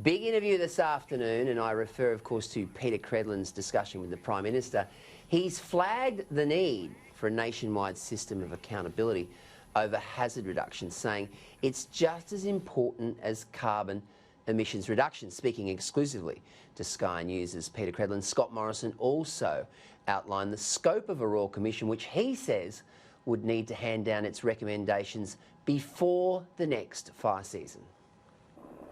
Big interview this afternoon, and I refer, of course, to Peter Credlin's discussion with the Prime Minister. He's flagged the need for a nationwide system of accountability over hazard reduction, saying it's just as important as carbon emissions reduction. Speaking exclusively to Sky News' Peter Credlin, Scott Morrison also outlined the scope of a Royal Commission, which he says would need to hand down its recommendations before the next fire season.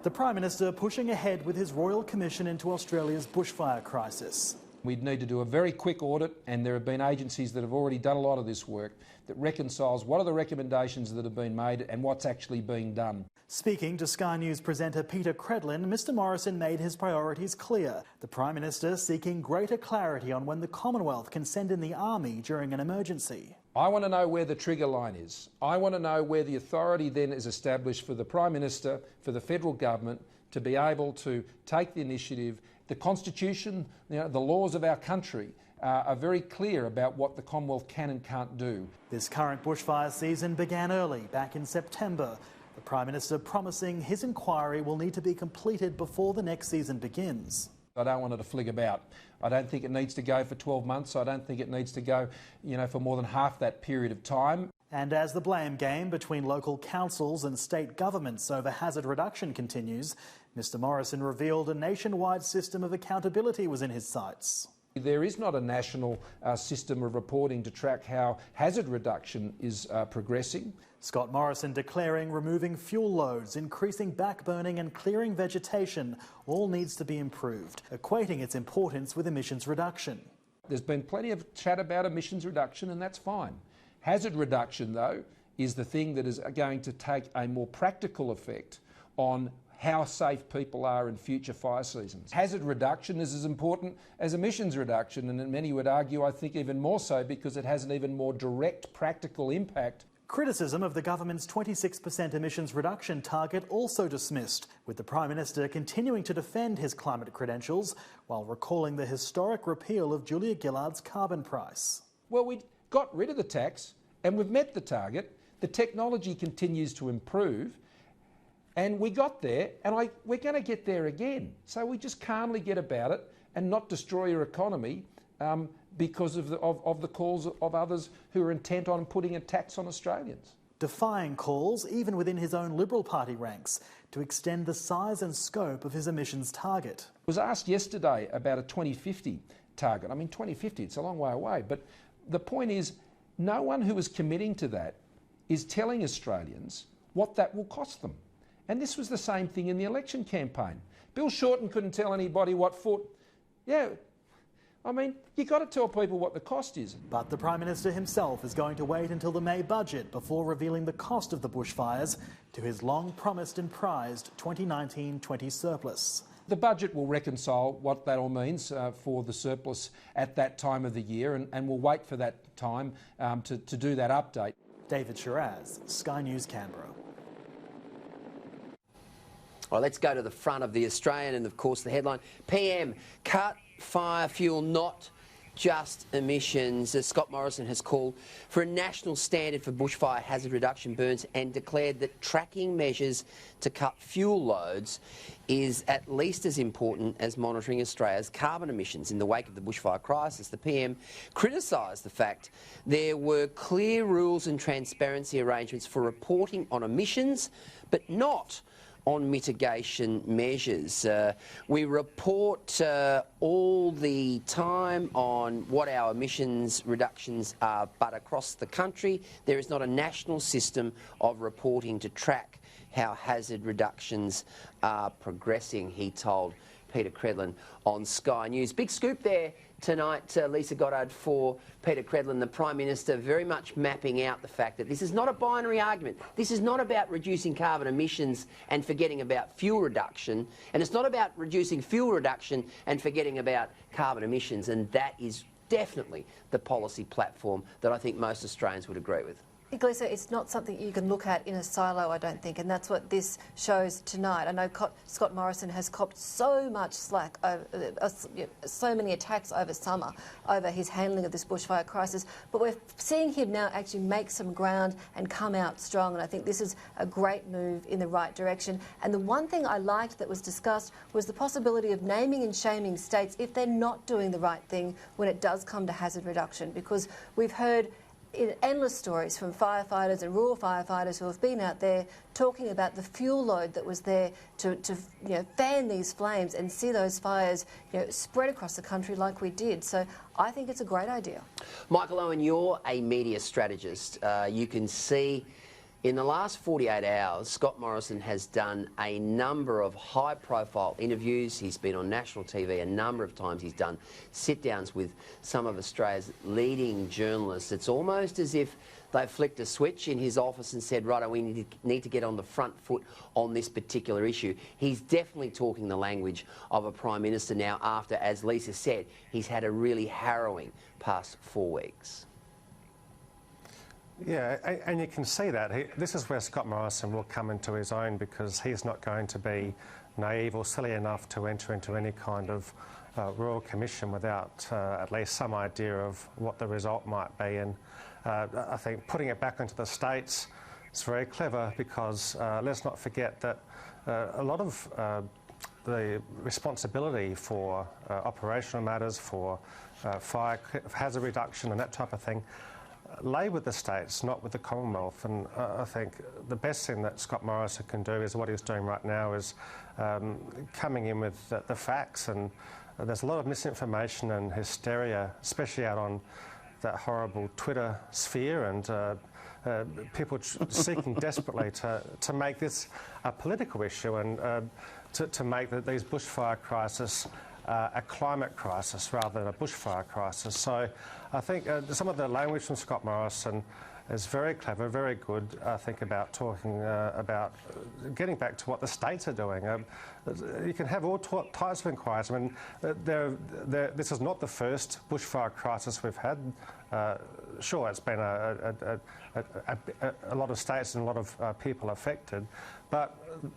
The Prime Minister pushing ahead with his Royal Commission into Australia's bushfire crisis. We'd need to do a very quick audit, and there have been agencies that have already done a lot of this work that reconciles what are the recommendations that have been made and what's actually being done. Speaking to Sky News presenter Peter Credlin, Mr Morrison made his priorities clear. The Prime Minister seeking greater clarity on when the Commonwealth can send in the Army during an emergency. I want to know where the trigger line is. I want to know where the authority then is established for the Prime Minister, for the federal government, to be able to take the initiative. The Constitution, the laws of our country are very clear about what the Commonwealth can and can't do. This current bushfire season began early, back in September. The Prime Minister promising his inquiry will need to be completed before the next season begins. I don't want it to flig about. I don't think it needs to go for 12 months. I don't think it needs to go, for more than half that period of time. And as the blame game between local councils and state governments over hazard reduction continues, Mr Morrison revealed a nationwide system of accountability was in his sights. There is not a national system of reporting to track how hazard reduction is progressing. Scott Morrison declaring removing fuel loads, increasing backburning and clearing vegetation all needs to be improved, equating its importance with emissions reduction. There's been plenty of chat about emissions reduction, and that's fine. Hazard reduction, though, is the thing that is going to take a more practical effect on how safe people are in future fire seasons. Hazard reduction is as important as emissions reduction, and many would argue, I think, even more so because it has an even more direct practical impact. Criticism of the government's 26% emissions reduction target also dismissed, with the Prime Minister continuing to defend his climate credentials while recalling the historic repeal of Julia Gillard's carbon price. Well, we got rid of the tax and we've met the target. The technology continues to improve. And we got there, and we're going to get there again. So we just calmly get about it and not destroy your economy because of the calls of others who are intent on putting a tax on Australians. Defying calls, even within his own Liberal Party ranks, to extend the size and scope of his emissions target. I was asked yesterday about a 2050 target. I mean, 2050, it's a long way away. But the point is, no one who is committing to that is telling Australians what that will cost them. And this was the same thing in the election campaign. Bill Shorten couldn't tell anybody what you got to tell people what the cost is. But the Prime Minister himself is going to wait until the May budget before revealing the cost of the bushfires to his long-promised and prized 2019-20 surplus. The budget will reconcile what that all means for the surplus at that time of the year, and we'll wait for that time to do that update. David Shiraz, Sky News, Canberra. Well, let's go to the front of the Australian, and of course the headline, PM, cut fire fuel, not just emissions. Scott Morrison has called for a national standard for bushfire hazard reduction burns and declared that tracking measures to cut fuel loads is at least as important as monitoring Australia's carbon emissions. In the wake of the bushfire crisis, the PM criticised the fact there were clear rules and transparency arrangements for reporting on emissions, but not on mitigation measures. We report all the time on what our emissions reductions are, but across the country there is not a national system of reporting to track how hazard reductions are progressing, he told Peter Credlin on Sky News. Big scoop there tonight, Leisa Goddard, for Peter Credlin, the Prime Minister, very much mapping out the fact that this is not a binary argument. This is not about reducing carbon emissions and forgetting about fuel reduction, and it's not about reducing fuel reduction and forgetting about carbon emissions, and that is definitely the policy platform that I think most Australians would agree with. Leisa, it's not something you can look at in a silo, I don't think, and that's what this shows tonight. I know Scott Morrison has copped so much slack, so many attacks over summer over his handling of this bushfire crisis, but we're seeing him now actually make some ground and come out strong, and I think this is a great move in the right direction. And the one thing I liked that was discussed was the possibility of naming and shaming states if they're not doing the right thing when it does come to hazard reduction, because we've heard endless stories from firefighters and rural firefighters who have been out there talking about the fuel load that was there to fan these flames and see those fires spread across the country like we did. So I think it's a great idea. Michael Owen, you're a media strategist. You can see in the last 48 hours, Scott Morrison has done a number of high-profile interviews. He's been on national TV a number of times. He's done sit-downs with some of Australia's leading journalists. It's almost as if they flicked a switch in his office and said, right, we need to get on the front foot on this particular issue. He's definitely talking the language of a Prime Minister now after, as Leisa said, he's had a really harrowing past 4 weeks. Yeah, and you can see that. This is where Scott Morrison will come into his own, because he's not going to be naive or silly enough to enter into any kind of royal commission without at least some idea of what the result might be. And I think putting it back into the states is very clever, because let's not forget that a lot of the responsibility for operational matters, for fire hazard reduction and that type of thing, lay with the states, not with the Commonwealth. And I think the best thing that Scott Morrison can do is what he's doing right now, is coming in with the facts. And there's a lot of misinformation and hysteria, especially out on that horrible Twitter sphere, and people seeking desperately to make this a political issue, and to make these bushfire crisis a climate crisis rather than a bushfire crisis. So I think some of the language from Scott Morrison is very clever, very good, I think, about talking about getting back to what the states are doing. You can have all types of inquiries. I mean, this is not the first bushfire crisis we've had. Sure, it's been a lot of states and a lot of people affected, but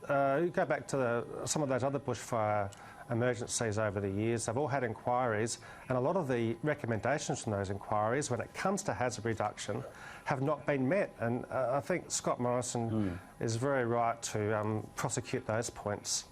you go back to some of those other bushfire emergencies over the years, they've all had inquiries, and a lot of the recommendations from those inquiries when it comes to hazard reduction have not been met. And I think Scott Morrison is very right to prosecute those points.